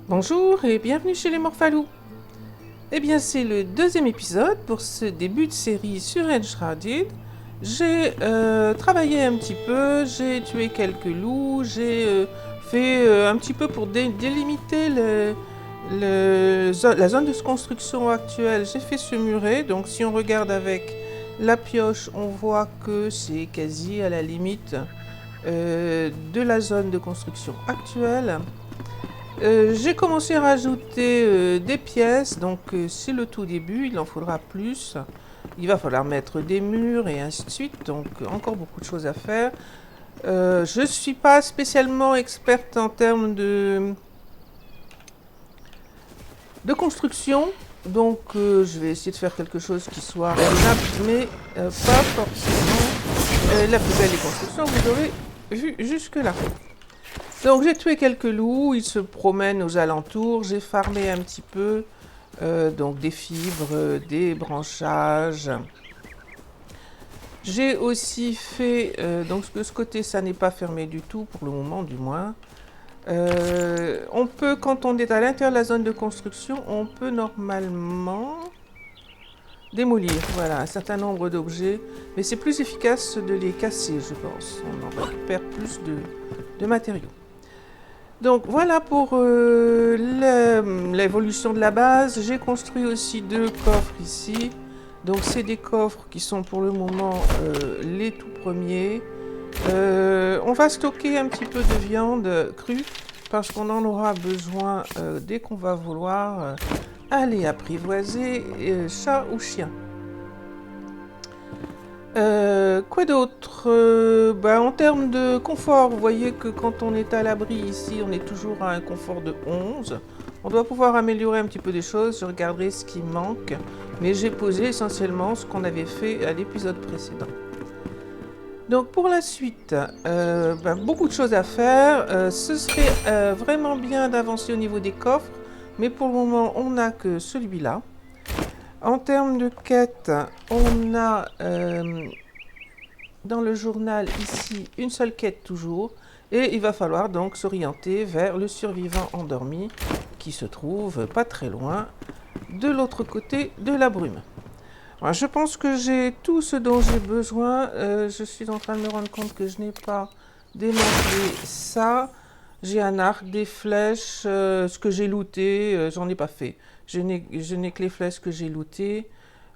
Bonjour et bienvenue chez les Morphalous. Eh bien, c'est le deuxième épisode pour ce début de série sur Enshrouded. J'ai travaillé un petit peu, j'ai tué quelques loups, j'ai fait un petit peu pour délimiter la zone de construction actuelle. J'ai fait ce muret, donc si on regarde avec la pioche, on voit que c'est quasi à la limite de la zone de construction actuelle. J'ai commencé à rajouter des pièces, donc c'est le tout début, il en faudra plus. Il va falloir mettre des murs et ainsi de suite, donc encore beaucoup de choses à faire. Je ne suis pas spécialement experte en termes de construction, donc je vais essayer de faire quelque chose qui soit raisonnable, mais pas forcément la plus belle des constructions, vous aurez vu jusque-là. Donc j'ai tué quelques loups, ils se promènent aux alentours, j'ai farmé un petit peu, donc des fibres, des branchages. J'ai aussi fait, donc de ce côté ça n'est pas fermé du tout, pour le moment du moins. On peut, quand on est à l'intérieur de la zone de construction, on peut normalement démolir, voilà, un certain nombre d'objets, mais c'est plus efficace de les casser, je pense. On en récupère plus de matériaux. Donc voilà pour l'évolution de la base. J'ai construit aussi 2 coffres ici. Donc c'est des coffres qui sont pour le moment les tout premiers. On va stocker un petit peu de viande crue parce qu'on en aura besoin dès qu'on va vouloir aller apprivoiser chat ou chien. Quoi d'autre en termes de confort, vous voyez que quand on est à l'abri ici, on est toujours à un confort de 11. On doit pouvoir améliorer un petit peu des choses, je regarderai ce qui manque, mais j'ai posé essentiellement ce qu'on avait fait à l'épisode précédent. Donc pour la suite, beaucoup de choses à faire. Ce serait vraiment bien d'avancer au niveau des coffres, mais pour le moment on n'a que celui-là. En termes de quête, on a dans le journal ici une seule quête toujours, et il va falloir donc s'orienter vers le survivant endormi qui se trouve pas très loin de l'autre côté de la brume. Voilà, je pense que j'ai tout ce dont j'ai besoin. Je suis en train de me rendre compte que je n'ai pas démantelé ça. J'ai un arc, des flèches, ce que j'ai looté, j'en ai pas fait. Je n'ai que les flèches que j'ai lootées.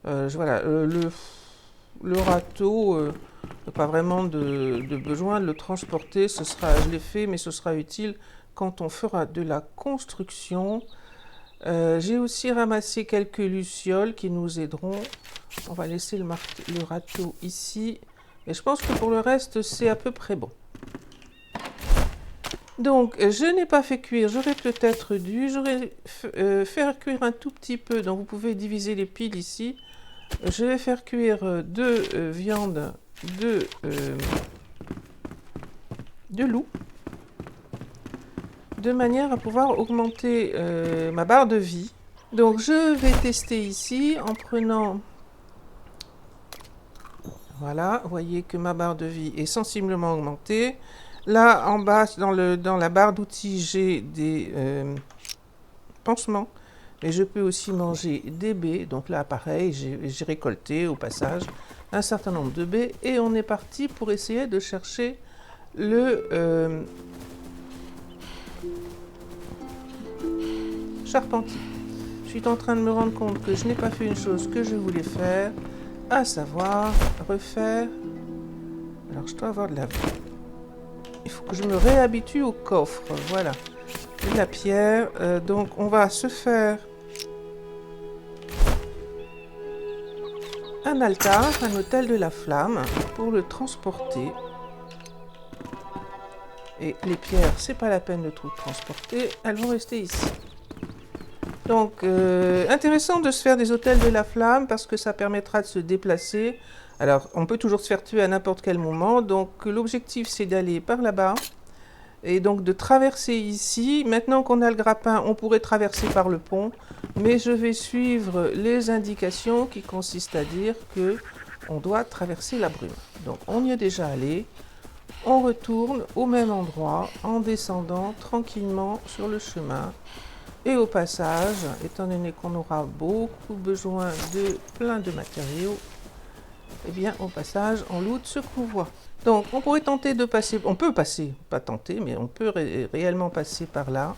Voilà, le râteau, pas vraiment de besoin de le transporter. Je l'ai fait, mais ce sera utile quand on fera de la construction. J'ai aussi ramassé quelques lucioles qui nous aideront. On va laisser le râteau ici. Et je pense que pour le reste, c'est à peu près bon. Donc, je n'ai pas fait cuire, j'aurais peut-être dû. J'aurais faire cuire un tout petit peu. Donc, vous pouvez diviser les piles ici. Je vais faire cuire 2 viandes de loup, de manière à pouvoir augmenter ma barre de vie. Donc, je vais tester ici en prenant... Voilà, vous voyez que ma barre de vie est sensiblement augmentée. Là, en bas, dans la barre d'outils, j'ai des pansements. Mais je peux aussi manger des baies. Donc là, pareil, j'ai récolté au passage un certain nombre de baies. Et on est parti pour essayer de chercher le charpentier. Je suis en train de me rendre compte que je n'ai pas fait une chose que je voulais faire, à savoir refaire... Alors, je dois avoir de la... Il faut que je me réhabitue au coffre. Voilà. De la pierre. Donc, on va se faire un altar, un autel de la flamme, pour le transporter. Et les pierres, c'est pas la peine de tout transporter. Elles vont rester ici. Donc, intéressant de se faire des autels de la flamme parce que ça permettra de se déplacer. Alors, on peut toujours se faire tuer à n'importe quel moment. Donc, l'objectif, c'est d'aller par là-bas. Et donc, de traverser ici. Maintenant qu'on a le grappin, on pourrait traverser par le pont. Mais je vais suivre les indications qui consistent à dire que on doit traverser la brume. Donc, on y est déjà allé. On retourne au même endroit en descendant tranquillement sur le chemin Et au passage, étant donné qu'on aura beaucoup besoin de plein de matériaux, eh bien au passage on loot ce qu'on voit. Donc on pourrait tenter de passer, on peut passer, pas tenter, mais on peut réellement passer par là.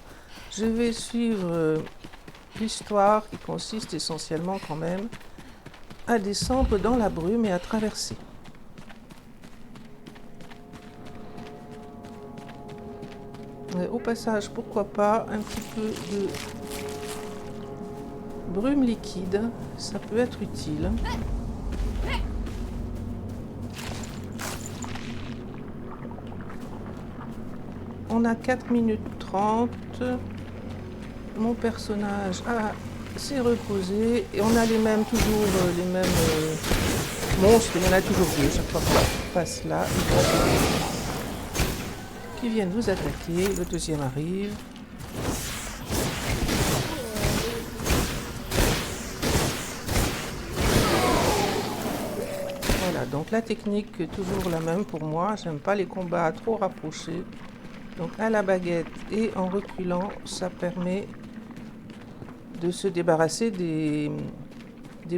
Je vais suivre l'histoire qui consiste essentiellement quand même à descendre dans la brume et à traverser. Au passage, pourquoi pas un petit peu de brume liquide, ça peut être utile. On a 4 minutes 30. Mon personnage s'est reposé et on a toujours les mêmes monstres. Il y en a toujours deux. Chaque fois qu'on passe là, qui viennent vous attaquer. Le deuxième arrive. Voilà, donc la technique est toujours la même pour moi. J'aime pas les combats trop rapprochés. Donc à la baguette et en reculant, ça permet de se débarrasser des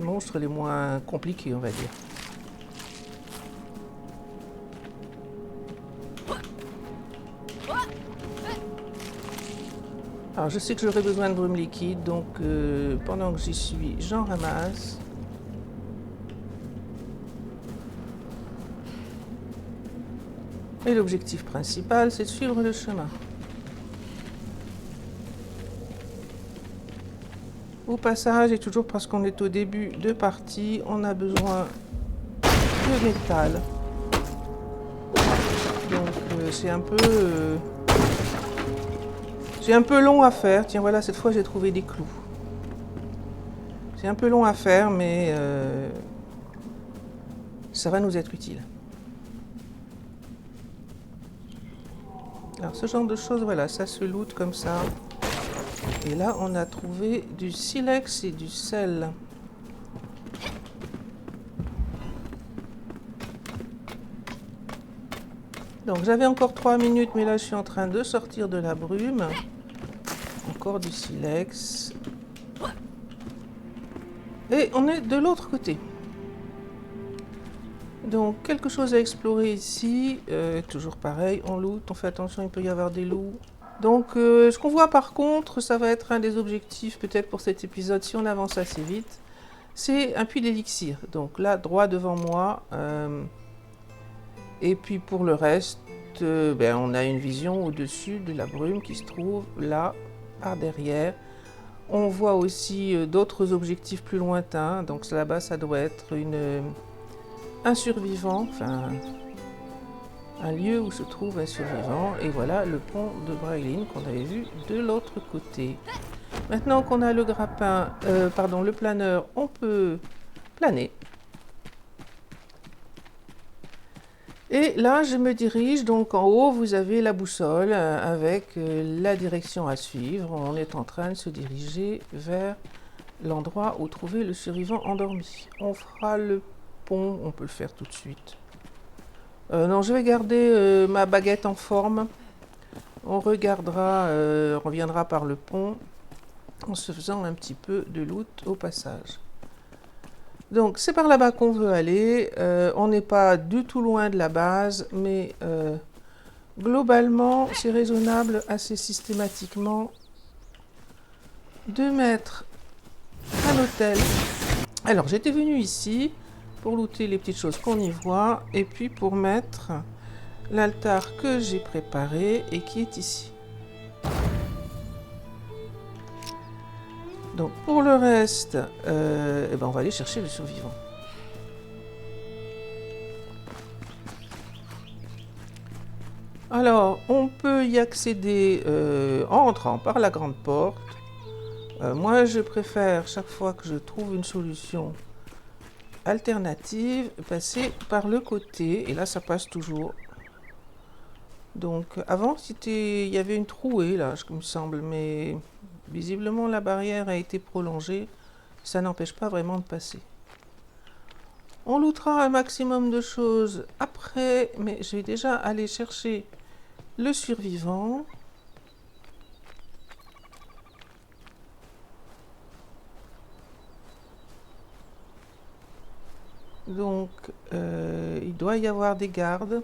monstres les moins compliqués, on va dire. Alors je sais que j'aurai besoin de brume liquide, donc pendant que j'y suis, j'en ramasse. Et l'objectif principal, c'est de suivre le chemin. Au passage, et toujours parce qu'on est au début de partie, on a besoin de métal. Donc c'est un peu long à faire. Tiens, voilà, cette fois j'ai trouvé des clous. C'est un peu long à faire, mais ça va nous être utile. Alors ce genre de choses, voilà, ça se loot comme ça. Et là, on a trouvé du silex et du sel. Donc j'avais encore 3 minutes, mais là je suis en train de sortir de la brume. Encore du silex. Et on est de l'autre côté. Donc quelque chose à explorer ici. Toujours pareil, on loot, on fait attention, il peut y avoir des loups. Donc ce qu'on voit par contre, ça va être un des objectifs peut-être pour cet épisode si on avance assez vite. C'est un puits d'élixir. Donc là, droit devant moi. Et puis pour le reste, on a une vision au-dessus de la brume qui se trouve là, par derrière. On voit aussi d'autres objectifs plus lointains. Donc là-bas, ça doit être un survivant, enfin un lieu où se trouve un survivant. Et voilà le pont de Brailin qu'on avait vu de l'autre côté. Maintenant qu'on a le grappin, le planeur, on peut planer. Et là, je me dirige, donc en haut, vous avez la boussole avec la direction à suivre. On est en train de se diriger vers l'endroit où trouver le survivant endormi. On fera le pont, on peut le faire tout de suite. Non, je vais garder ma baguette en forme. On reviendra par le pont en se faisant un petit peu de loot au passage. Donc c'est par là-bas qu'on veut aller. On n'est pas du tout loin de la base, mais globalement, c'est raisonnable assez systématiquement de mettre un hôtel. Alors j'étais venu ici pour looter les petites choses qu'on y voit, et puis pour mettre l'altar que j'ai préparé et qui est ici. Donc pour le reste, on va aller chercher le survivant. Alors, on peut y accéder en entrant par la grande porte. Moi, je préfère, chaque fois que je trouve une solution alternative, passer par le côté. Et là, ça passe toujours. Donc, avant, il y avait une trouée, là, il me semble, mais visiblement, la barrière a été prolongée. Ça n'empêche pas vraiment de passer. On lootera un maximum de choses après, mais je vais déjà aller chercher le survivant. Donc, il doit y avoir des gardes.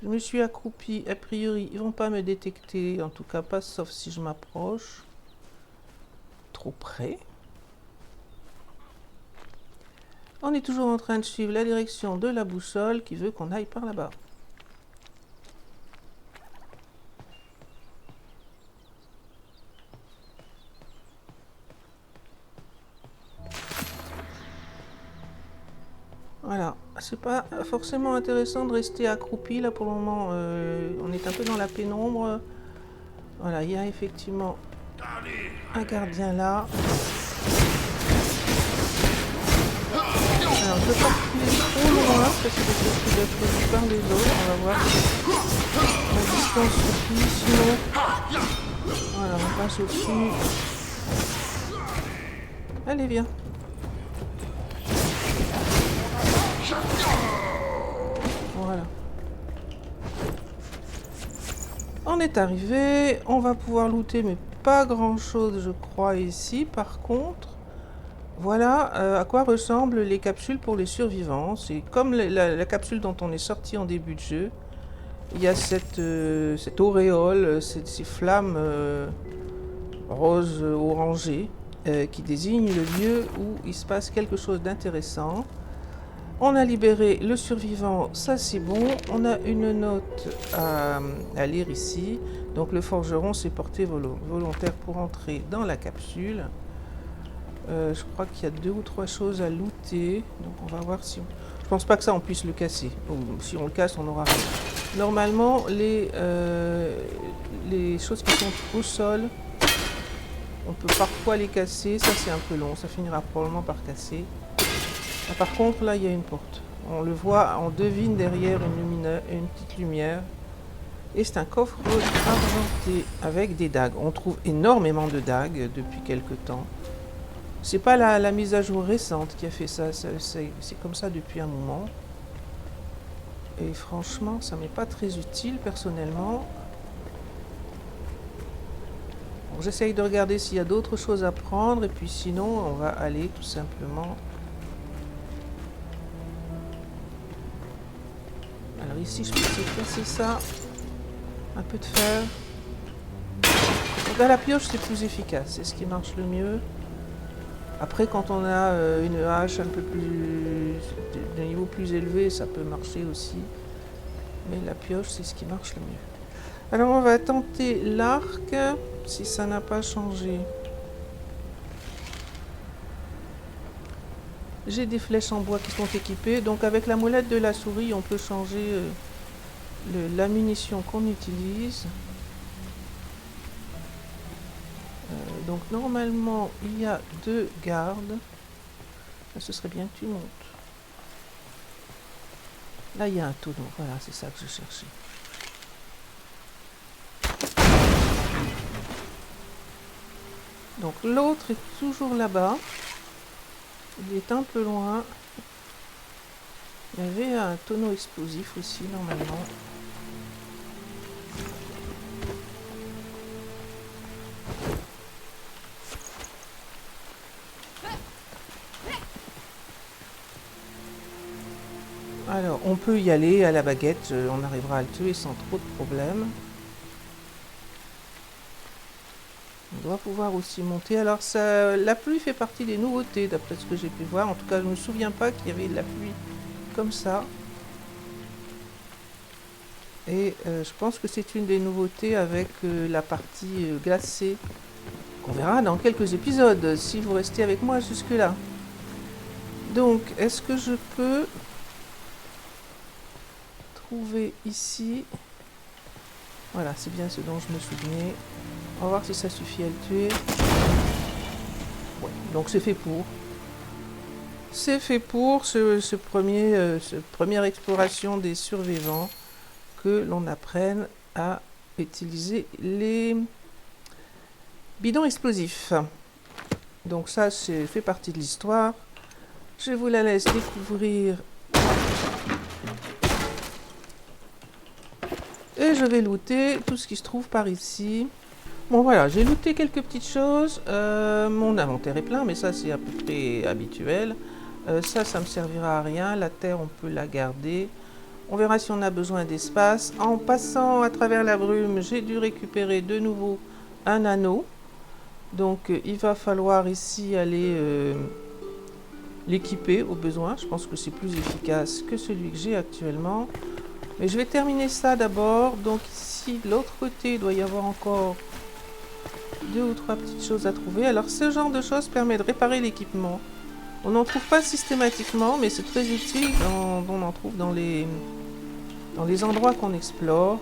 Je me suis accroupie. A priori, ils vont pas me détecter. En tout cas, pas sauf si je m'approche trop près. On est toujours en train de suivre la direction de la boussole qui veut qu'on aille par là-bas. Voilà, c'est pas forcément intéressant de rester accroupi là pour le moment. On est un peu dans la pénombre. Voilà, il y a effectivement un gardien là. Alors, je ne peux pas reculer trop loin parce que c'est des choses qui doivent être vues par les autres. On va voir si la distance suffit. Sinon, voilà, on passe au-dessus. Allez, viens. Voilà. On est arrivé. On va pouvoir looter, mais pas grand-chose, je crois, ici. Par contre, voilà à quoi ressemblent les capsules pour les survivants. C'est comme la capsule dont on est sorti en début de jeu. Il y a cette auréole, ces flammes roses orangées qui désignent le lieu où il se passe quelque chose d'intéressant. On a libéré le survivant, ça c'est bon. On a une note à lire ici. Donc le forgeron s'est porté volontaire pour entrer dans la capsule. Je crois qu'il y a 2 ou 3 choses à looter. Donc on va voir si... Je pense pas que ça on puisse le casser. Ou, si on le casse, on aura rien. Normalement, les choses qui sont au sol, on peut parfois les casser. Ça c'est un peu long, ça finira probablement par casser. Ah, par contre, là il y a une porte. On le voit, on devine derrière une petite lumière. Et c'est un coffre argenté avec des dagues. On trouve énormément de dagues depuis quelque temps. C'est pas la mise à jour récente qui a fait ça, c'est comme ça depuis un moment. Et franchement, ça m'est pas très utile personnellement. J'essaye de regarder s'il y a d'autres choses à prendre et puis sinon on va aller tout simplement. Alors ici je peux essayer de casser ça. Un peu de fer. Donc à la pioche c'est plus efficace, c'est ce qui marche le mieux. Après, quand on a une hache un peu plus de niveau plus élevé, ça peut marcher aussi. Mais la pioche, c'est ce qui marche le mieux. Alors, on va tenter l'arc, si ça n'a pas changé. J'ai des flèches en bois qui sont équipées. Donc, avec la molette de la souris, on peut changer la munition qu'on utilise. Donc normalement il y a 2 gardes. Là, ce serait bien que tu montes. Là il y a un tonneau, voilà c'est ça que je cherchais. Donc l'autre est toujours là-bas. Il est un peu loin. Il y avait un tonneau explosif aussi normalement. Alors, on peut y aller à la baguette, on arrivera à le tuer sans trop de problèmes. On doit pouvoir aussi monter. Alors, ça, la pluie fait partie des nouveautés, d'après ce que j'ai pu voir. En tout cas, je ne me souviens pas qu'il y avait de la pluie comme ça. Et je pense que c'est une des nouveautés avec la partie glacée, qu'on verra dans quelques épisodes, si vous restez avec moi jusque-là. Donc, est-ce que je peux... trouver ici. Voilà, c'est bien ce dont je me souvenais. On va voir si ça suffit à le tuer. Ouais, donc c'est fait pour. C'est fait pour cette première exploration des survivants, que l'on apprenne à utiliser les bidons explosifs. Donc ça, fait partie de l'histoire. Je vous la laisse découvrir. Et je vais looter tout ce qui se trouve par ici. Bon voilà, j'ai looté quelques petites choses. Mon inventaire est plein, mais ça c'est à peu près habituel. Ça me servira à rien. La terre, on peut la garder. On verra si on a besoin d'espace. En passant à travers la brume, j'ai dû récupérer de nouveau un anneau. Donc il va falloir ici aller l'équiper au besoin. Je pense que c'est plus efficace que celui que j'ai actuellement. Mais je vais terminer ça d'abord. Donc ici, de l'autre côté, il doit y avoir encore 2 ou 3 petites choses à trouver. Alors ce genre de choses permet de réparer l'équipement. On n'en trouve pas systématiquement, mais c'est très utile. On en trouve dans les endroits qu'on explore.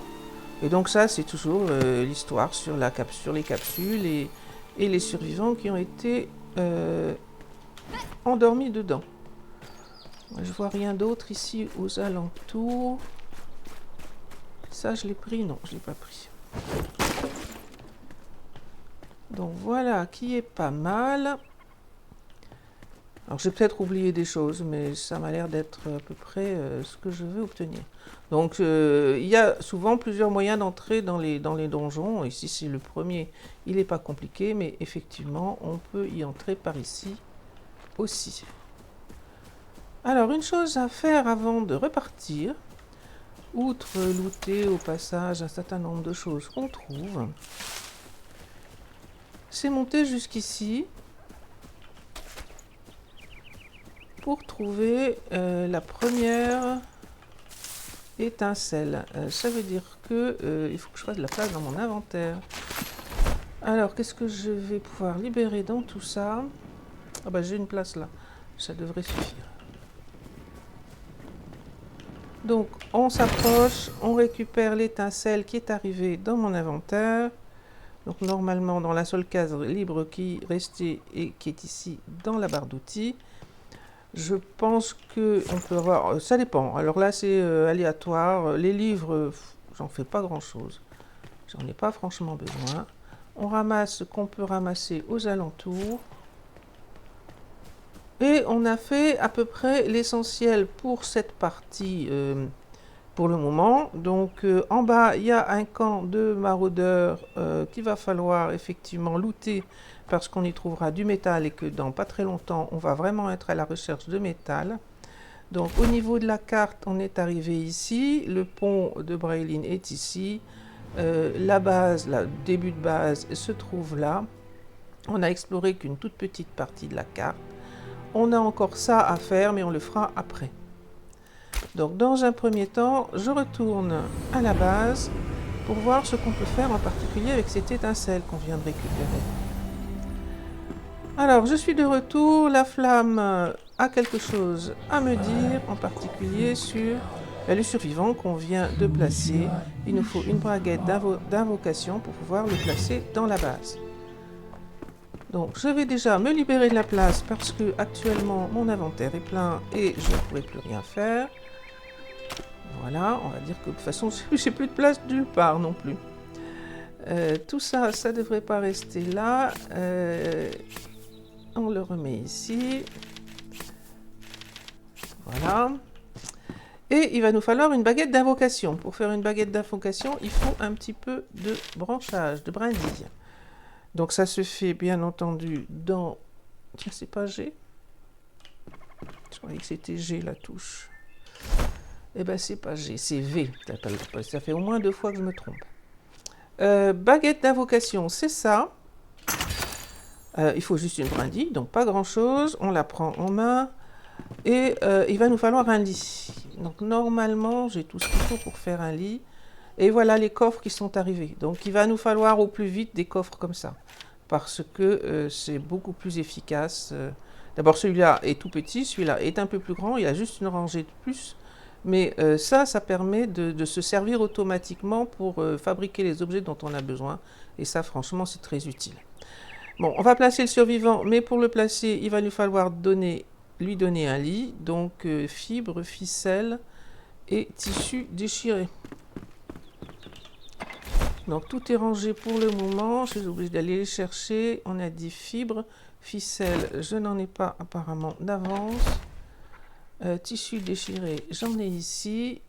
Et donc ça, c'est toujours l'histoire sur les capsules et les survivants qui ont été endormis dedans. Je vois rien d'autre ici aux alentours. Ça, je l'ai pris? Non, je l'ai pas pris. Donc voilà, qui est pas mal. Alors j'ai peut-être oublié des choses, mais ça m'a l'air d'être à peu près ce que je veux obtenir. Donc il y a souvent plusieurs moyens d'entrer dans les donjons. Ici c'est le premier, il n'est pas compliqué, mais effectivement on peut y entrer par ici aussi. Alors une chose à faire avant de repartir, outre looter au passage un certain nombre de choses qu'on trouve, c'est monter jusqu'ici pour trouver la première étincelle. Ça veut dire que il faut que je fasse de la place dans mon inventaire. Alors, qu'est-ce que je vais pouvoir libérer dans tout ça? Ah bah j'ai une place là, ça devrait suffire. Donc, on s'approche, on récupère l'étincelle qui est arrivée dans mon inventaire. Donc, normalement, dans la seule case libre qui restait et qui est ici dans la barre d'outils. Je pense qu'on peut avoir... Ça dépend. Alors là, c'est aléatoire. Les livres, j'en fais pas grand-chose. J'en ai pas franchement besoin. On ramasse ce qu'on peut ramasser aux alentours. Et on a fait à peu près l'essentiel pour cette partie pour le moment. Donc en bas, il y a un camp de maraudeurs qu'il va falloir effectivement looter parce qu'on y trouvera du métal et que dans pas très longtemps, on va vraiment être à la recherche de métal. Donc au niveau de la carte, on est arrivé ici. Le pont de Braylin est ici. La base, le début de base se trouve là. On a exploré qu'une toute petite partie de la carte. On a encore ça à faire, mais on le fera après. Donc dans un premier temps, je retourne à la base pour voir ce qu'on peut faire en particulier avec cette étincelle qu'on vient de récupérer. Alors je suis de retour, la flamme a quelque chose à me dire, en particulier sur le survivant qu'on vient de placer. Il nous faut une braguette d'invocation pour pouvoir le placer dans la base. Donc je vais déjà me libérer de la place parce que actuellement mon inventaire est plein et je ne pourrai plus rien faire. Voilà, on va dire que de toute façon j'ai plus de place nulle part non plus. Tout ça, ça devrait pas rester là. On le remet ici. Voilà. Et il va nous falloir une baguette d'invocation. Pour faire une baguette d'invocation, il faut un petit peu de branchage, de brindilles. Donc ça se fait bien entendu dans... Tiens, c'est pas G. Je croyais que c'était G la touche. Eh ben c'est pas G, c'est V. Ça fait au moins 2 fois que je me trompe. Baguette d'invocation, c'est ça. Il faut juste une brindille, donc pas grand chose. On la prend en main. Et il va nous falloir un lit. Donc normalement, j'ai tout ce qu'il faut pour faire un lit. Et voilà les coffres qui sont arrivés. Donc il va nous falloir au plus vite des coffres comme ça. Parce que c'est beaucoup plus efficace. D'abord celui-là est tout petit, celui-là est un peu plus grand. Il a juste une rangée de plus. Mais ça permet de se servir automatiquement pour fabriquer les objets dont on a besoin. Et ça, franchement, c'est très utile. Bon, on va placer le survivant, mais pour le placer, il va nous falloir lui donner un lit. Donc, fibres, ficelles et tissu déchiré. Donc, tout est rangé pour le moment. Je suis obligée d'aller les chercher. On a dit fibres, ficelles, je n'en ai pas apparemment d'avance. Tissu déchiré, j'en ai ici.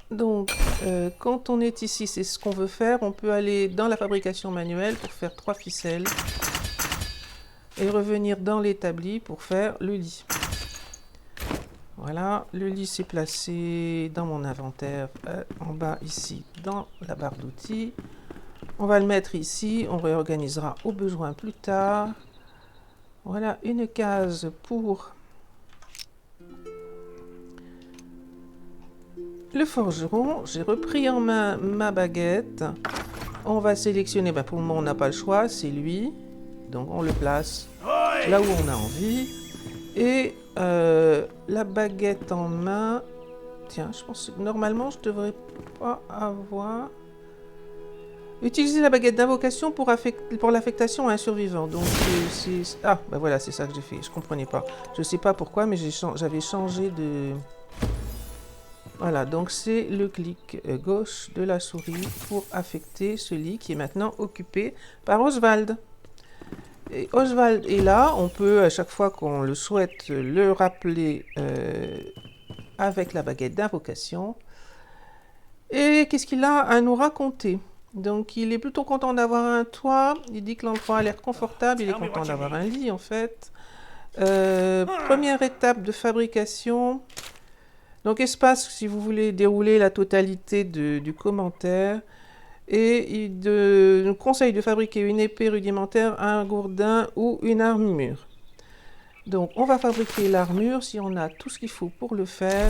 Donc, quand on est ici, c'est ce qu'on veut faire. On peut aller dans la fabrication manuelle pour faire 3 ficelles. Et revenir dans l'établi pour faire le lit. Voilà, le lit s'est placé dans mon inventaire, en bas ici, dans la barre d'outils. On va le mettre ici, on réorganisera au besoin plus tard. Voilà, une case pour le forgeron. J'ai repris en main ma baguette. On va sélectionner, pour le moment on n'a pas le choix, c'est lui. Donc on le place là où on a envie. Et la baguette en main. Tiens, je pense que normalement je devrais pas avoir. Utiliser la baguette d'invocation pour l'affectation à un survivant. Donc c'est. Ah, voilà, c'est ça que j'ai fait. Je comprenais pas. Je sais pas pourquoi, mais j'avais changé de. Voilà, donc c'est le clic gauche de la souris pour affecter ce lit qui est maintenant occupé par Oswald. Et Oswald est là, on peut à chaque fois qu'on le souhaite le rappeler avec la baguette d'invocation. Et qu'est-ce qu'il a à nous raconter? Donc il est plutôt content d'avoir un toit, il dit que l'endroit a l'air confortable, il est content d'avoir un lit en fait. Première étape de fabrication. Donc espace si vous voulez dérouler la totalité du commentaire. Et il nous conseille de fabriquer une épée rudimentaire, un gourdin ou une armure. Donc on va fabriquer l'armure si on a tout ce qu'il faut pour le faire.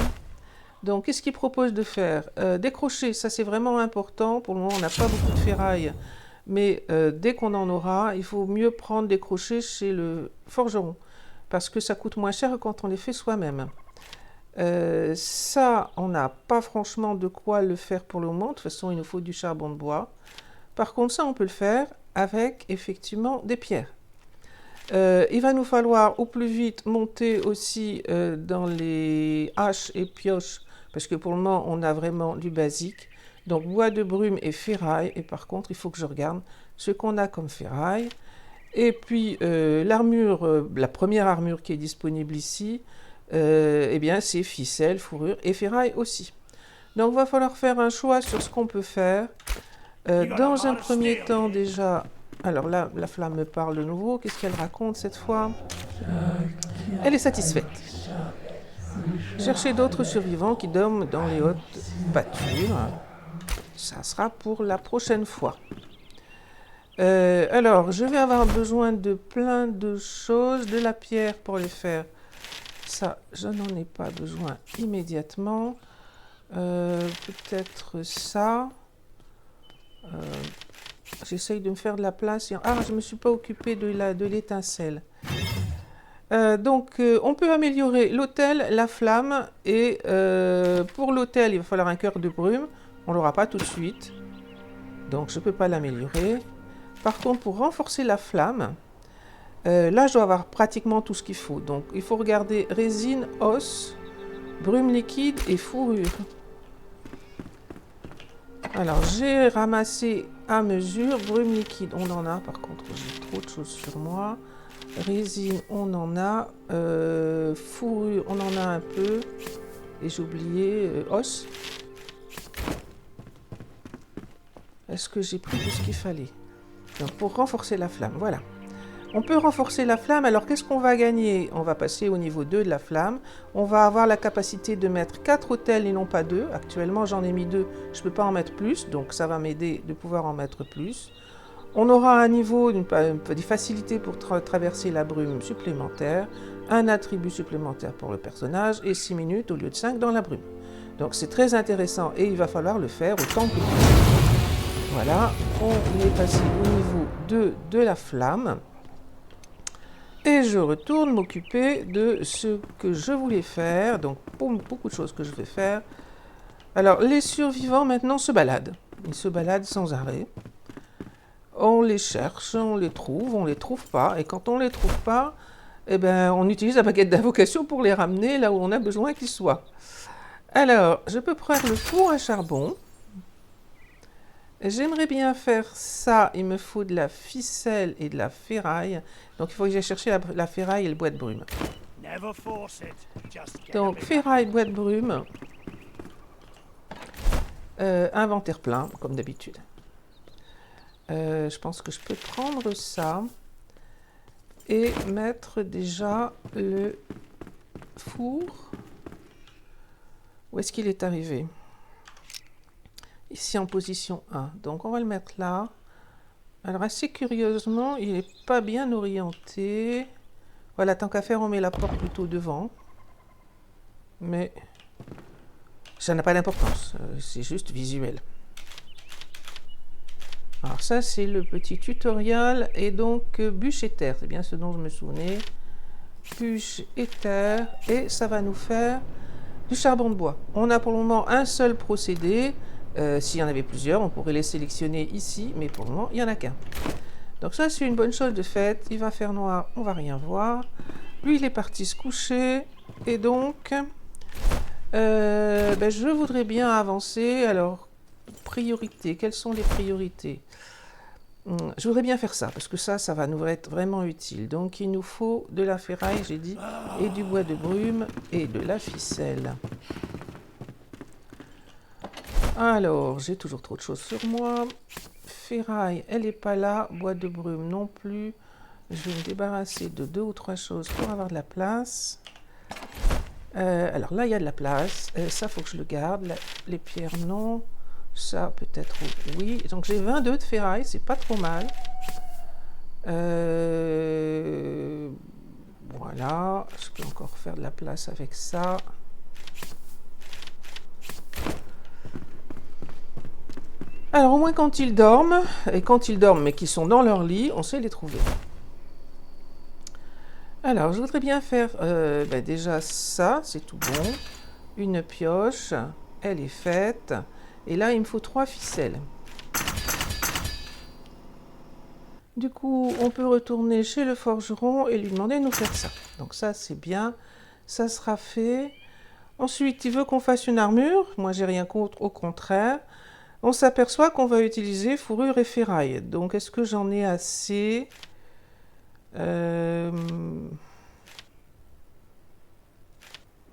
Donc qu'est-ce qu'il propose de faire? Des crochets, ça c'est vraiment important. Pour le moment on n'a pas beaucoup de ferraille. Mais dès qu'on en aura, il faut mieux prendre des crochets chez le forgeron. Parce que ça coûte moins cher quand on les fait soi-même. Ça, on n'a pas franchement de quoi le faire pour le moment. De toute façon, il nous faut du charbon de bois. Par contre, ça, on peut le faire avec, effectivement, des pierres. Il va nous falloir au plus vite monter aussi dans les haches et pioches, parce que pour le moment, on a vraiment du basique. Donc, bois de brume et ferraille. Et par contre, il faut que je regarde ce qu'on a comme ferraille. Et puis, l'armure, la première armure qui est disponible ici, eh bien c'est ficelle, fourrure et ferraille aussi. Donc il va falloir faire un choix sur ce qu'on peut faire. Dans un premier temps déjà, alors là la flamme me parle de nouveau, qu'est-ce qu'elle raconte cette fois? Elle est satisfaite. Chercher d'autres survivants qui dorment dans les hautes pâtures. Ça sera pour la prochaine fois. Alors je vais avoir besoin de plein de choses, de la pierre pour les faire. Ça, je n'en ai pas besoin immédiatement. Peut-être ça. J'essaye de me faire de la place. Ah, je ne me suis pas occupée de l'étincelle. Donc, on peut améliorer l'autel, la flamme. Et pour l'autel, il va falloir un cœur de brume. On ne l'aura pas tout de suite. Donc, je ne peux pas l'améliorer. Par contre, pour renforcer la flamme... là, je dois avoir pratiquement tout ce qu'il faut. Donc, il faut regarder résine, os, brume liquide et fourrure. Alors, j'ai ramassé à mesure. Brume liquide, on en a. Par contre, j'ai trop de choses sur moi. Résine, on en a. Fourrure, on en a un peu. Et j'ai oublié os. Est-ce que j'ai pris tout ce qu'il fallait? Donc, pour renforcer la flamme, voilà. On peut renforcer la flamme, alors qu'est-ce qu'on va gagner? On va passer au niveau 2 de la flamme. On va avoir la capacité de mettre 4 autels et non pas 2. Actuellement, j'en ai mis 2, je ne peux pas en mettre plus, donc ça va m'aider de pouvoir en mettre plus. On aura un niveau, des facilités pour traverser la brume supplémentaire, un attribut supplémentaire pour le personnage et 6 minutes au lieu de 5 dans la brume. Donc c'est très intéressant et il va falloir le faire autant que possible. Voilà, on est passé au niveau 2 de la flamme. Et je retourne m'occuper de ce que je voulais faire. Donc, beaucoup de choses que je vais faire. Alors, les survivants, maintenant, se baladent. Ils se baladent sans arrêt. On les cherche, on les trouve pas. Et quand on les trouve pas, eh ben, on utilise la baguette d'invocation pour les ramener là où on a besoin qu'ils soient. Alors, je peux prendre le four à charbon. J'aimerais bien faire ça, il me faut de la ficelle et de la ferraille. Donc il faut que j'aille chercher la ferraille et le bois de brume. Donc ferraille, bois de brume. Inventaire plein, comme d'habitude. Je pense que je peux prendre ça et mettre déjà le four. Où est-ce qu'il est arrivé? Ici en position 1. Donc on va le mettre là. Alors assez curieusement, il n'est pas bien orienté. Voilà, tant qu'à faire, on met la porte plutôt devant. Mais ça n'a pas d'importance, c'est juste visuel. Alors ça, c'est le petit tutoriel. Et donc, bûche et terre, c'est bien ce dont je me souvenais. Bûche et terre. Et ça va nous faire du charbon de bois. On a pour le moment un seul procédé. S'il y en avait plusieurs, on pourrait les sélectionner ici. Mais pour le moment, il n'y en a qu'un. Donc ça, c'est une bonne chose de fait. Il va faire noir, on va rien voir. Lui, il est parti se coucher. Et donc, je voudrais bien avancer. Alors, priorité. Quelles sont les priorités? Je voudrais bien faire ça, parce que ça va nous être vraiment utile. Donc, il nous faut de la ferraille, j'ai dit, et du bois de brume, et de la ficelle. Alors, j'ai toujours trop de choses sur moi. Ferraille, elle n'est pas là. Bois de brume non plus. Je vais me débarrasser de 2 ou 3 choses pour avoir de la place. Alors là, il y a de la place. Ça, faut que je le garde. Les pierres, non. Ça, peut-être oui. Donc, j'ai 22 de ferraille. C'est pas trop mal. Voilà. Je peux encore faire de la place avec ça. Alors, au moins, quand ils dorment, mais qu'ils sont dans leur lit, on sait les trouver. Alors, je voudrais bien faire déjà ça, c'est tout bon. Une pioche, elle est faite. Et là, il me faut 3 ficelles. Du coup, on peut retourner chez le forgeron et lui demander de nous faire ça. Donc ça, c'est bien. Ça sera fait. Ensuite, il veut qu'on fasse une armure. Moi, j'ai rien contre, au contraire. On s'aperçoit qu'on va utiliser fourrure et ferraille. Donc, est-ce que j'en ai assez?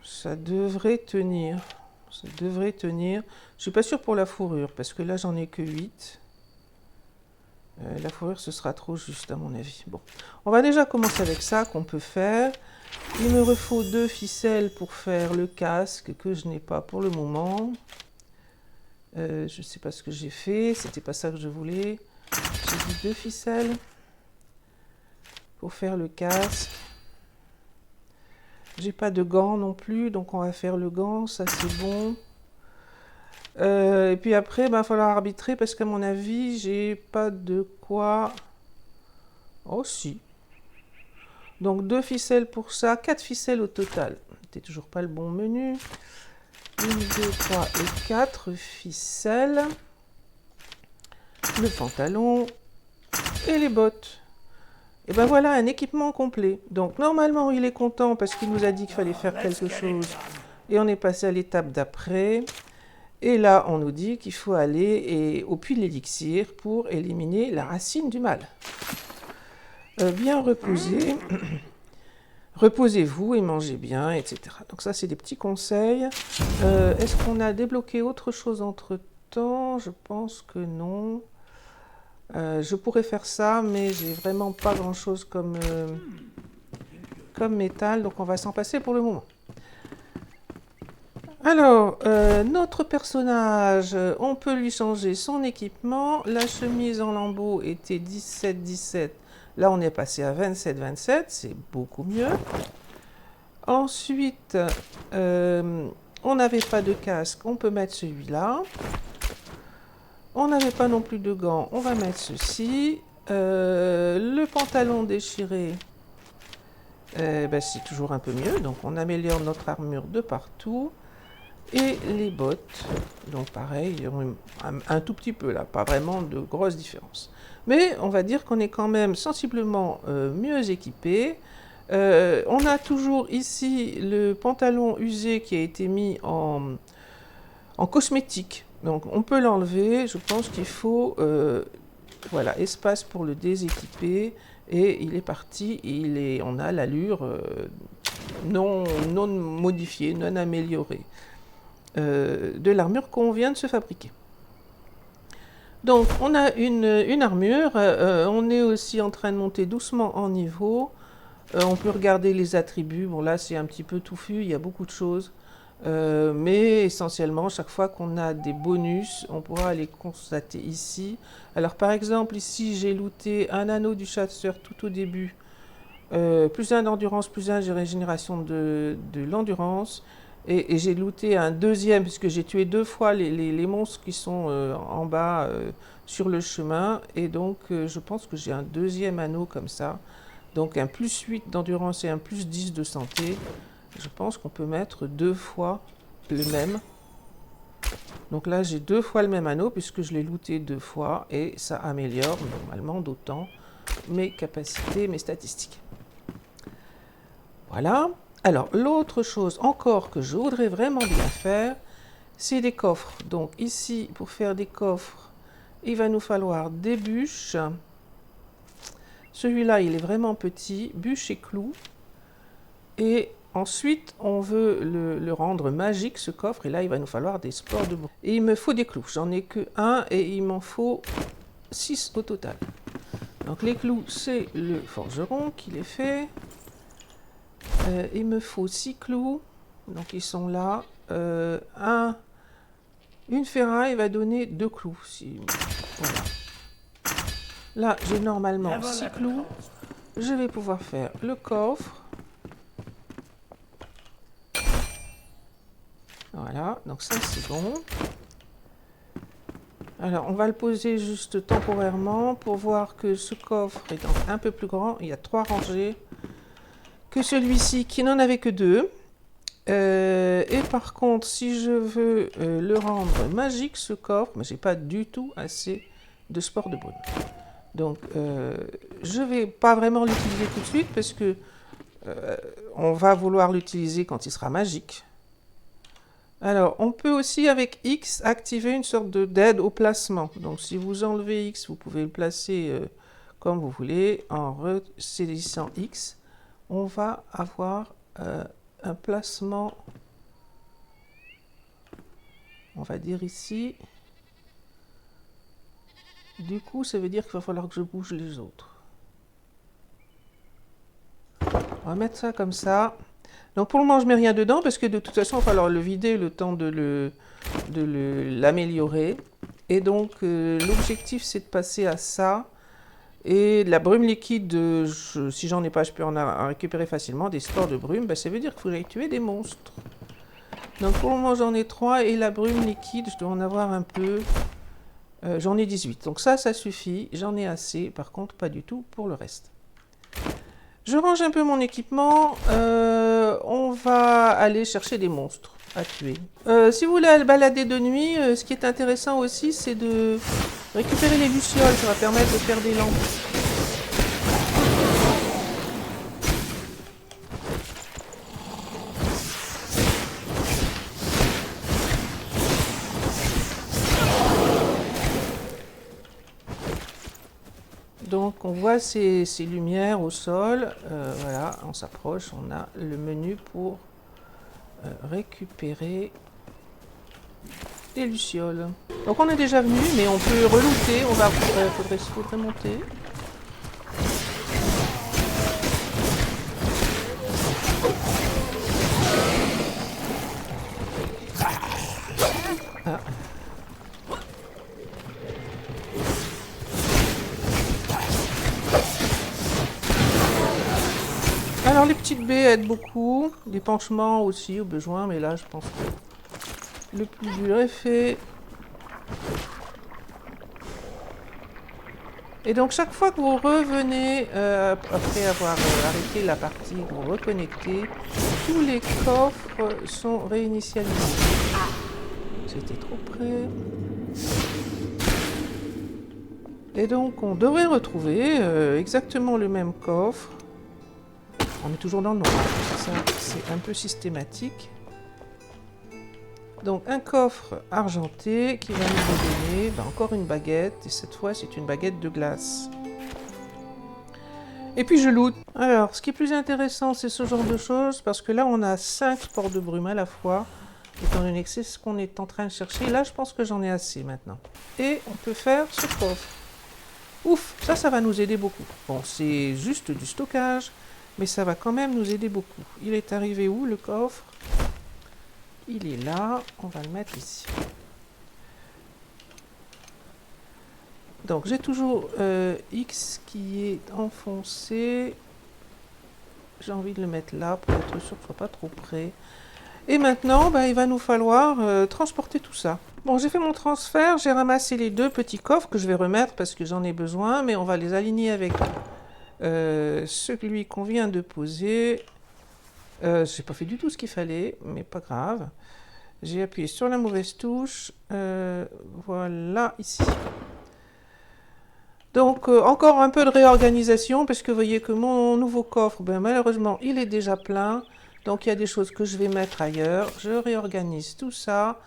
Ça devrait tenir. Ça devrait tenir. Je ne suis pas sûre pour la fourrure, parce que là, j'en ai que 8. La fourrure, ce sera trop juste, à mon avis. Bon, on va déjà commencer avec ça, qu'on peut faire. Il me refaut 2 ficelles pour faire le casque, que je n'ai pas pour le moment. Je ne sais pas ce que j'ai fait, c'était pas ça que je voulais. J'ai dit 2 ficelles pour faire le casque. J'ai pas de gants non plus, donc on va faire le gant, ça c'est bon. Et puis après, il va falloir arbitrer parce qu'à mon avis, j'ai pas de quoi... Oh si. Donc 2 ficelles pour ça, 4 ficelles au total. C'était toujours pas le bon menu. 1, 2, 3 et 4 ficelles. Le pantalon et les bottes. Et ben voilà, un équipement complet. Donc normalement, il est content parce qu'il nous a dit qu'il fallait faire quelque chose. Et on est passé à l'étape d'après. Et là, on nous dit qu'il faut aller au puits de l'élixir pour éliminer la racine du mal. Bien reposer. Reposez-vous et mangez bien, etc. Donc ça, c'est des petits conseils. Est-ce qu'on a débloqué autre chose entre-temps? Je pense que non. Je pourrais faire ça, mais j'ai vraiment pas grand-chose comme métal, donc on va s'en passer pour le moment. Alors, notre personnage, on peut lui changer son équipement. La chemise en lambeaux était 17-17. Là, on est passé à 27-27, c'est beaucoup mieux. Ensuite, on n'avait pas de casque, on peut mettre celui-là. On n'avait pas non plus de gants, on va mettre ceci. Le pantalon déchiré, c'est toujours un peu mieux. Donc, on améliore notre armure de partout. Et les bottes, donc pareil, un tout petit peu là, pas vraiment de grosses différences. Mais on va dire qu'on est quand même sensiblement mieux équipé. On a toujours ici le pantalon usé qui a été mis en cosmétique. Donc on peut l'enlever, je pense qu'il faut voilà, espace pour le déséquiper. Et il est parti, on a l'allure non modifiée, non améliorée. de l'armure qu'on vient de se fabriquer. Donc on a une armure, on est aussi en train de monter doucement en niveau. On peut regarder les attributs, bon là c'est un petit peu touffu, il y a beaucoup de choses. Mais essentiellement, chaque fois qu'on a des bonus, on pourra les constater ici. Alors par exemple, ici j'ai looté un anneau du chasseur tout au début. Plus 1 d'endurance, plus 1 de régénération de l'endurance. Et j'ai looté un deuxième, puisque j'ai tué 2 fois les monstres qui sont en bas sur le chemin. Et donc je pense que j'ai un deuxième anneau comme ça. Donc un plus 8 d'endurance et un plus 10 de santé. Je pense qu'on peut mettre 2 fois le même. Donc là, j'ai 2 fois le même anneau puisque je l'ai looté 2 fois et ça améliore normalement d'autant mes capacités, mes statistiques. Voilà. Alors, l'autre chose encore que je voudrais vraiment bien faire, c'est des coffres. Donc ici, pour faire des coffres, il va nous falloir des bûches. Celui-là, il est vraiment petit, bûches et clous. Et ensuite, on veut le rendre magique, ce coffre, et là, il va nous falloir des spores de brume. Et il me faut des clous. J'en ai que 1 et il m'en faut 6 au total. Donc les clous, c'est le forgeron qui les fait. Il me faut 6 clous. Donc ils sont là. Une ferraille va donner 2 clous. Voilà. Là, j'ai normalement 6 clous. Je vais pouvoir faire le coffre. Voilà, donc ça c'est bon. Alors, on va le poser juste temporairement pour voir que ce coffre est donc un peu plus grand. Il y a 3 rangées que celui-ci qui n'en avait que 2. Et par contre, si je veux le rendre magique, ce coffre, mais j'ai pas du tout assez de spores de brume. Donc, je vais pas vraiment l'utiliser tout de suite parce que on va vouloir l'utiliser quand il sera magique. Alors, on peut aussi avec X activer une sorte d'aide au placement. Donc, si vous enlevez X, vous pouvez le placer comme vous voulez. En saisissant X, on va avoir un placement, on va dire ici. Du coup, ça veut dire qu'il va falloir que je bouge les autres. On va mettre ça comme ça. Donc pour le moment, je ne mets rien dedans parce que de toute façon, il va falloir le vider le temps de l'améliorer. Et donc, l'objectif, c'est de passer à ça. Et la brume liquide, si j'en ai pas, je peux en récupérer facilement. Des spores de brume, ça veut dire qu'il faut que j'aille tuer des monstres. Donc pour le moment, j'en ai 3. Et la brume liquide, je dois en avoir un peu. J'en ai 18. Donc ça suffit. J'en ai assez. Par contre, pas du tout pour le reste. Je range un peu mon équipement. On va aller chercher des monstres à tuer. Si vous voulez balader de nuit, ce qui est intéressant aussi, c'est de récupérer les lucioles. Ça va permettre de faire des lampes. Donc on voit ces lumières au sol. Voilà, on s'approche, on a le menu pour récupérer des lucioles. Donc on est déjà venu, mais on peut relooter. Faudrait monter. Ah. Alors les petites baies aident beaucoup, des penchements aussi au besoin, mais là je pense que le plus dur est fait. Et donc chaque fois que vous revenez, après avoir arrêté la partie, vous reconnectez, tous les coffres sont réinitialisés. C'était trop près. Et donc on devrait retrouver exactement le même coffre. On est toujours dans le noir, c'est un peu systématique. Donc un coffre argenté qui va nous redonner encore une baguette, et cette fois c'est une baguette de glace. Et puis je loot. Alors ce qui est plus intéressant c'est ce genre de choses, parce que là on a 5 spores de brume à la fois. étant donné que c'est ce qu'on est en train de chercher. Là, je pense que j'en ai assez maintenant. Et on peut faire ce coffre. Ouf, ça va nous aider beaucoup. Bon, c'est juste du stockage, mais ça va quand même nous aider beaucoup. Il est arrivé où, le coffre? Il est là, on va le mettre ici. Donc, j'ai toujours X qui est enfoncé. J'ai envie de le mettre là pour être sûr que ce soit pas trop près. Et maintenant, il va nous falloir transporter tout ça. Bon, j'ai fait mon transfert, j'ai ramassé les deux petits coffres que je vais remettre parce que j'en ai besoin, mais on va les aligner avec celui qu'on vient de poser. J'ai pas fait du tout ce qu'il fallait, mais pas grave. J'ai appuyé sur la mauvaise touche. Voilà, ici. Donc, encore un peu de réorganisation, parce que vous voyez que mon nouveau coffre, malheureusement, il est déjà plein. Donc, il y a des choses que je vais mettre ailleurs. Je réorganise tout ça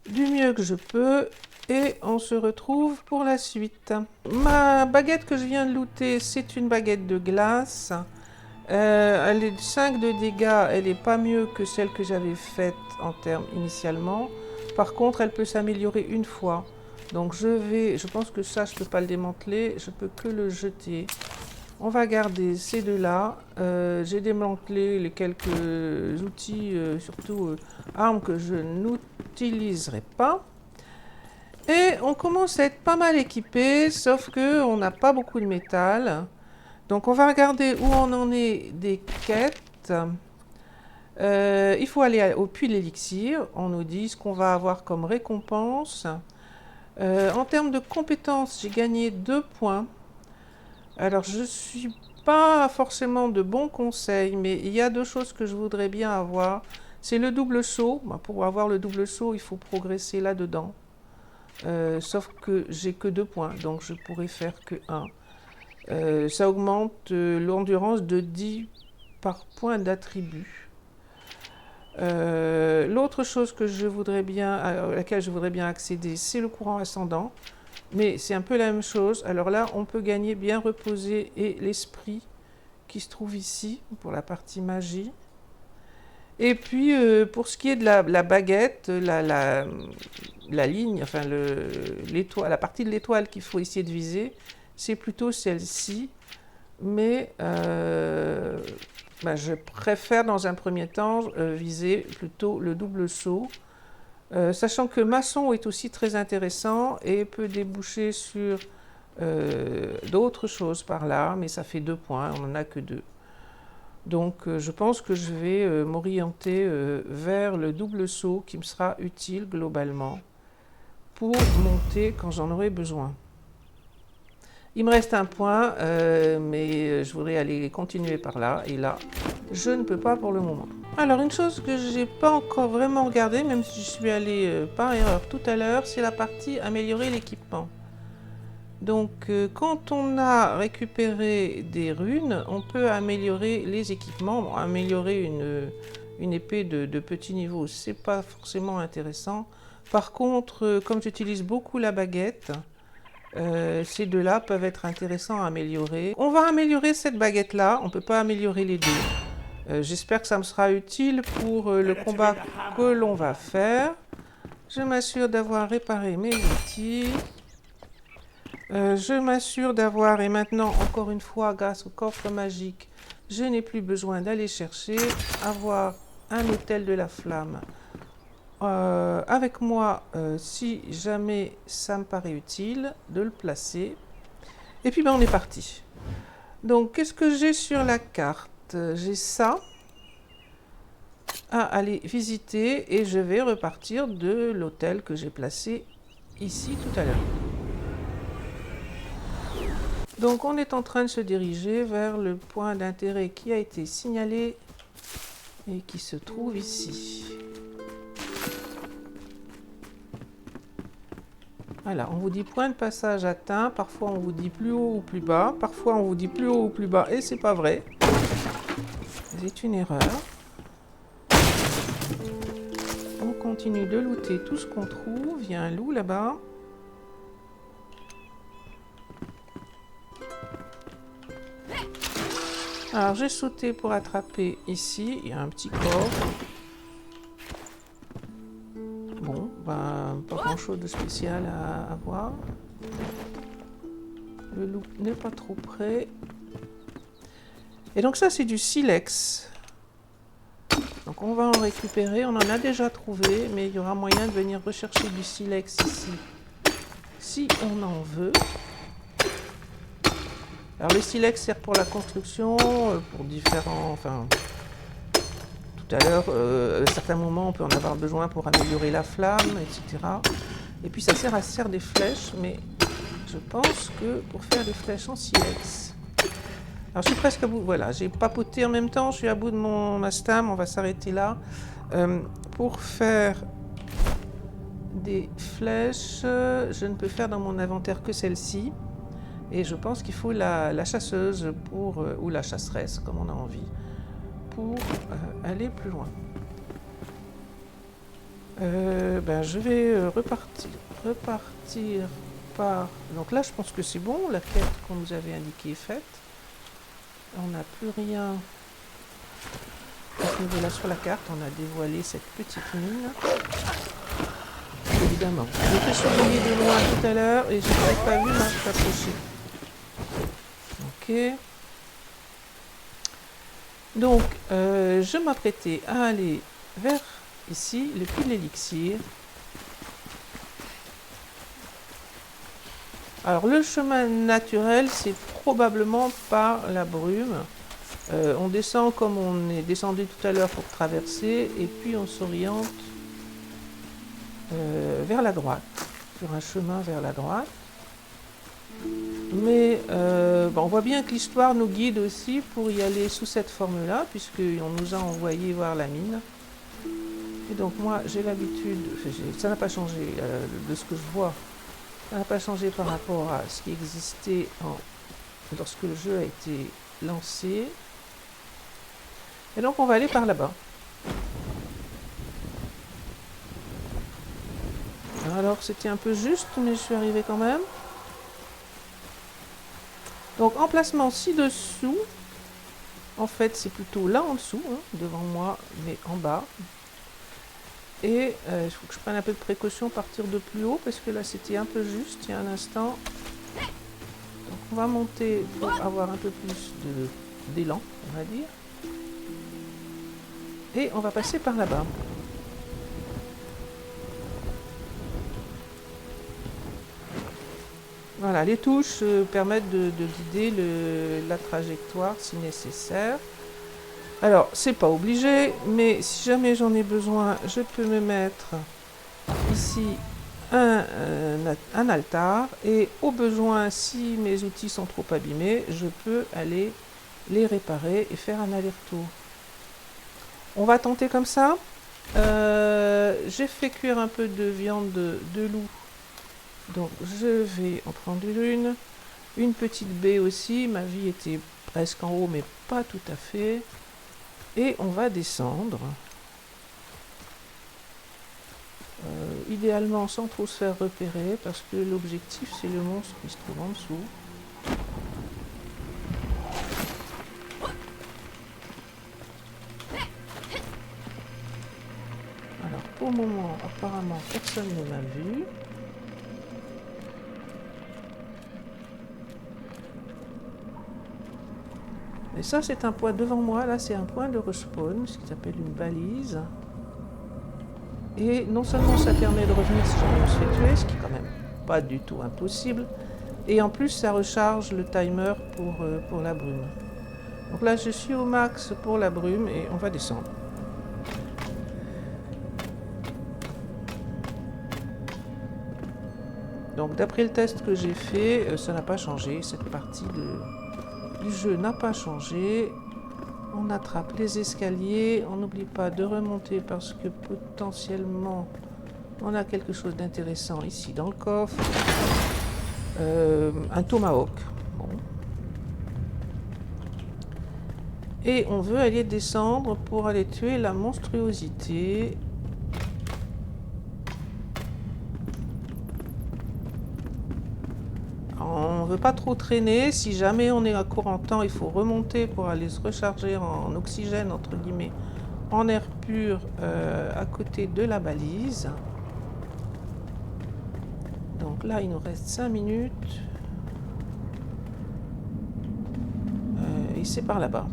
du mieux que je peux. Et on se retrouve pour la suite. Ma baguette que je viens de looter, c'est une baguette de glace. Elle est 5 de dégâts. Elle n'est pas mieux que celle que j'avais faite en termes initialement. Par contre, elle peut s'améliorer une fois. Donc je pense que ça, je ne peux pas le démanteler, je peux que le jeter. On va garder ces deux-là. J'ai démantelé les quelques outils, surtout armes que je n'utiliserai pas. Et on commence à être pas mal équipé, sauf qu'on n'a pas beaucoup de métal. Donc on va regarder où on en est des quêtes. Il faut aller au puits de l'élixir. On nous dit ce qu'on va avoir comme récompense. En termes de compétences, j'ai gagné 2 points. Alors, je ne suis pas forcément de bons conseils, mais il y a 2 choses que je voudrais bien avoir. C'est le double saut. Pour avoir le double saut, il faut progresser là-dedans. Sauf que j'ai que 2 points, donc je pourrais faire que 1. Ça augmente l'endurance de 10 par point d'attribut. L'autre chose que je voudrais bien, à laquelle je voudrais bien accéder, c'est le courant ascendant. Mais c'est un peu la même chose. Alors là, on peut gagner bien reposer et l'esprit qui se trouve ici pour la partie magie. Et puis, pour ce qui est de la baguette, la ligne, enfin la partie de l'étoile qu'il faut essayer de viser, c'est plutôt celle-ci. Mais je préfère dans un premier temps viser plutôt le double saut. Sachant que maçon est aussi très intéressant et peut déboucher sur d'autres choses par là, mais ça fait 2 points, on n'en a que 2. Donc je pense que je vais m'orienter vers le double saut qui me sera utile globalement pour monter quand j'en aurai besoin. Il me reste 1 point, mais je voudrais aller continuer par là, et là, je ne peux pas pour le moment. Alors, une chose que je n'ai pas encore vraiment regardée, même si je suis allée par erreur tout à l'heure, c'est la partie améliorer l'équipement. Donc, quand on a récupéré des runes, on peut améliorer les équipements. Bon, améliorer une épée de petit niveau, c'est pas forcément intéressant. Par contre, comme j'utilise beaucoup la baguette, ces deux-là peuvent être intéressants à améliorer. On va améliorer cette baguette-là, on ne peut pas améliorer les deux. J'espère que ça me sera utile pour le combat que l'on va faire. Je m'assure d'avoir réparé mes outils. Je m'assure d'avoir, et maintenant, encore une fois, grâce au coffre magique, je n'ai plus besoin d'aller chercher, avoir un hôtel de la flamme. Avec moi, si jamais ça me paraît utile, de le placer. Et puis on est parti. Donc qu'est-ce que j'ai sur la carte? J'ai ça à aller visiter et je vais repartir de l'hôtel que j'ai placé ici tout à l'heure. Donc on est en train de se diriger vers le point d'intérêt qui a été signalé et qui se trouve ici. Voilà, on vous dit point de passage atteint, parfois on vous dit plus haut ou plus bas, parfois on vous dit plus haut ou plus bas, et c'est pas vrai. C'est une erreur. On continue de looter tout ce qu'on trouve. Il y a un loup là-bas. Alors j'ai sauté pour attraper ici, il y a un petit coffre. pas grand chose de spécial à voir. Le loup n'est pas trop près. Et donc ça c'est du silex. Donc on va en récupérer, on en a déjà trouvé, mais il y aura moyen de venir rechercher du silex ici, si on en veut. Alors le silex sert pour la construction, pour différents... Enfin, tout à l'heure, à certains moments, on peut en avoir besoin pour améliorer la flamme, etc. Et puis ça sert à se faire des flèches, mais je pense que pour faire des flèches en silex... Alors je suis presque à bout, voilà, j'ai papoté en même temps, je suis à bout de ma stam, on va s'arrêter là. Pour faire des flèches, je ne peux faire dans mon inventaire que celle-ci. Et je pense qu'il faut la chasseuse pour, ou la chasseresse, comme on a envie, pour aller plus loin. Je vais repartir par... Donc là, je pense que c'est bon, la quête qu'on nous avait indiquée est faite. On n'a plus rien à ce niveau-là sur la carte. On a dévoilé cette petite mine. Évidemment. J'ai fait surveiller de loin tout à l'heure et je n'avais pas vu m'approcher. Ok. Donc, je m'apprêtais à aller vers ici, le puits de l'élixir. Alors le chemin naturel, c'est probablement par la brume. On descend comme on est descendu tout à l'heure pour traverser, et puis on s'oriente vers la droite, sur un chemin vers la droite. Mais on voit bien que l'histoire nous guide aussi pour y aller sous cette forme-là, puisqu'on nous a envoyé voir la mine. Et donc moi, j'ai l'habitude, ça n'a pas changé de ce que je vois. Ça n'a pas changé par rapport à ce qui existait lorsque le jeu a été lancé. Et donc on va aller par là-bas. Alors c'était un peu juste, mais je suis arrivée quand même. Donc emplacement ci-dessous. En fait c'est plutôt là en dessous, hein, devant moi, mais en bas. Et il faut que je prenne un peu de précaution, partir de plus haut, parce que là c'était un peu juste il y a un instant. Donc on va monter pour avoir un peu plus d'élan, on va dire. Et on va passer par là-bas. Voilà, les touches permettent de guider la trajectoire si nécessaire. Alors, c'est pas obligé, mais si jamais j'en ai besoin, je peux me mettre ici un altar. Et au besoin, si mes outils sont trop abîmés, je peux aller les réparer et faire un aller-retour. On va tenter comme ça. J'ai fait cuire un peu de viande de loup. Donc, je vais en prendre une petite baie aussi. Ma vie était presque en haut, mais pas tout à fait. Et on va descendre, idéalement sans trop se faire repérer, parce que l'objectif c'est le monstre qui se trouve en dessous. Alors pour le moment, apparemment personne ne m'a vu. Et ça c'est un point devant moi, là c'est un point de respawn, ce qui s'appelle une balise. Et non seulement ça permet de revenir si jamais on se fait tuer, ce qui est quand même pas du tout impossible, et en plus ça recharge le timer pour la brume. Donc là je suis au max pour la brume et on va descendre. Donc d'après le test que j'ai fait, ça n'a pas changé, cette partie du jeu n'a pas changé. On attrape les escaliers, on n'oublie pas de remonter parce que potentiellement on a quelque chose d'intéressant ici dans le coffre. Un tomahawk. Bon. Et on veut aller descendre pour aller tuer la monstruosité. On ne veut pas trop traîner. Si jamais on est à court en temps, il faut remonter pour aller se recharger en oxygène, entre guillemets, en air pur à côté de la balise. Donc là, il nous reste 5 minutes. Et c'est par là-bas.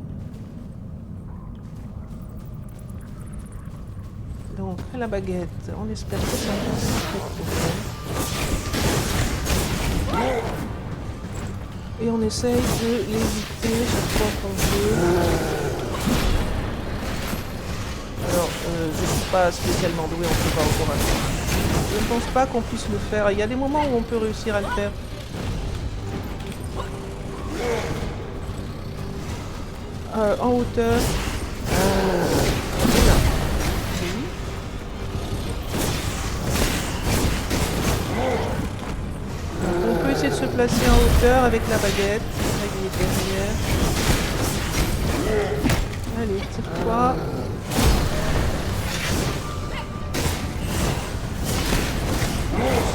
Donc, à la baguette, on espère que ça passe. Et on essaye de l'éviter chaque fois qu'on peut. Alors, je ne suis pas spécialement douée en combat au corps à corps. Je ne pense pas qu'on puisse le faire. Il y a des moments où on peut réussir à le faire. En hauteur. On peut essayer de se placer en hauteur avec la baguette. Là, il est derrière. Allez, tire-toi.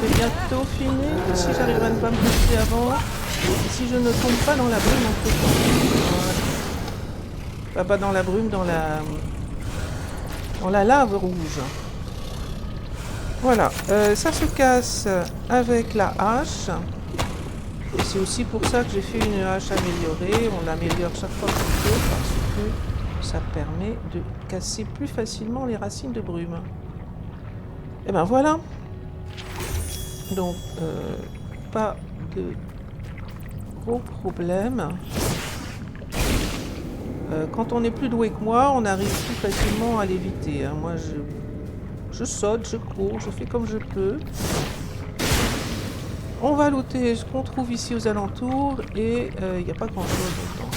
C'est bientôt fini. Si j'arriverai à ne pas me placer avant. Et si je ne tombe pas dans la brume entre temps. Pas dans la brume, dans la lave rouge. Voilà, ça se casse avec la hache. Et c'est aussi pour ça que j'ai fait une hache améliorée. On l'améliore chaque fois qu'on peut parce que ça permet de casser plus facilement les racines de brume. Et ben voilà. Donc, pas de gros problème. Quand on est plus doué que moi, on arrive plus facilement à l'éviter. Hein. Moi, je saute, je cours, je fais comme je peux. On va looter ce qu'on trouve ici aux alentours et il n'y a pas grand chose dedans.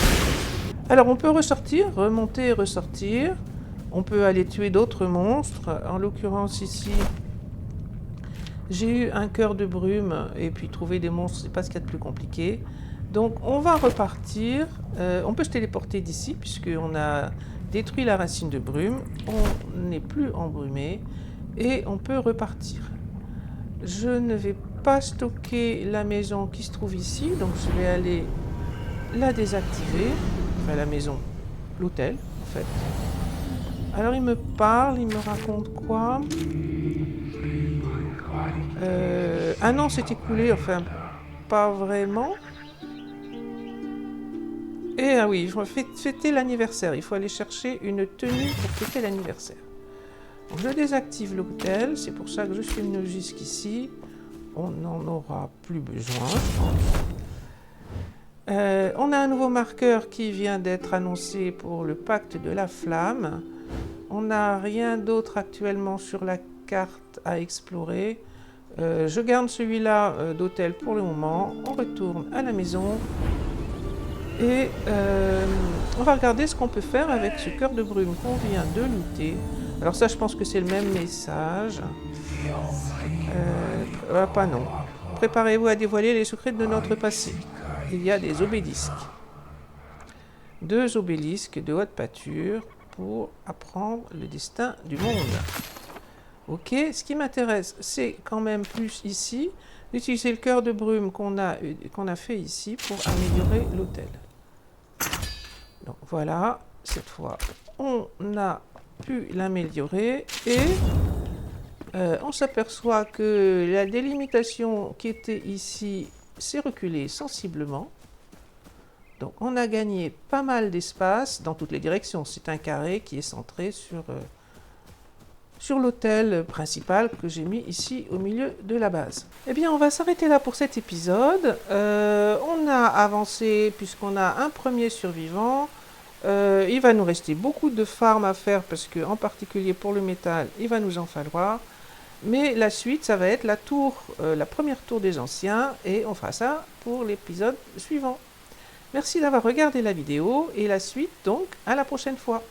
Alors on peut ressortir, remonter et ressortir. On peut aller tuer d'autres monstres. En l'occurrence ici, j'ai eu un cœur de brume et puis trouver des monstres, c'est pas ce qu'il y a de plus compliqué. Donc on va repartir. On peut se téléporter d'ici puisqu'on a détruit la racine de brume. On n'est plus embrumé. Et on peut repartir. Je ne vais pas stocker la maison qui se trouve ici, donc je vais aller la désactiver. Enfin la maison, l'hôtel en fait. Alors il me parle, il me raconte quoi? Un an s'est écoulé, enfin pas vraiment. Et ah oui, je vais fêter l'anniversaire. Il faut aller chercher une tenue pour fêter l'anniversaire. Donc, je désactive l'hôtel, c'est pour ça que je suis venu jusqu'ici. On n'en aura plus besoin, je pense. On a un nouveau marqueur qui vient d'être annoncé pour le pacte de la flamme. On n'a rien d'autre actuellement sur la carte à explorer. Je garde celui-là d'hôtel pour le moment. On retourne à la maison. Et on va regarder ce qu'on peut faire avec ce cœur de brume qu'on vient de looter. Alors ça, je pense que c'est le même message. Pas non. Préparez-vous à dévoiler les secrets de notre passé. Il y a des obélisques. 2 obélisques de haute pâture pour apprendre le destin du monde. Ok, ce qui m'intéresse, c'est quand même plus ici, d'utiliser le cœur de brume qu'on a fait ici pour améliorer l'hôtel. Donc voilà, cette fois, on a pu l'améliorer et on s'aperçoit que la délimitation qui était ici s'est reculée sensiblement. Donc on a gagné pas mal d'espace dans toutes les directions. C'est un carré qui est centré sur l'hôtel principal que j'ai mis ici au milieu de la base. Eh bien on va s'arrêter là pour cet épisode. On a avancé puisqu'on a un premier survivant. Il va nous rester beaucoup de farm à faire parce que, en particulier pour le métal, il va nous en falloir. Mais la suite, ça va être la première tour des anciens et on fera ça pour l'épisode suivant. Merci d'avoir regardé la vidéo et la suite donc à la prochaine fois.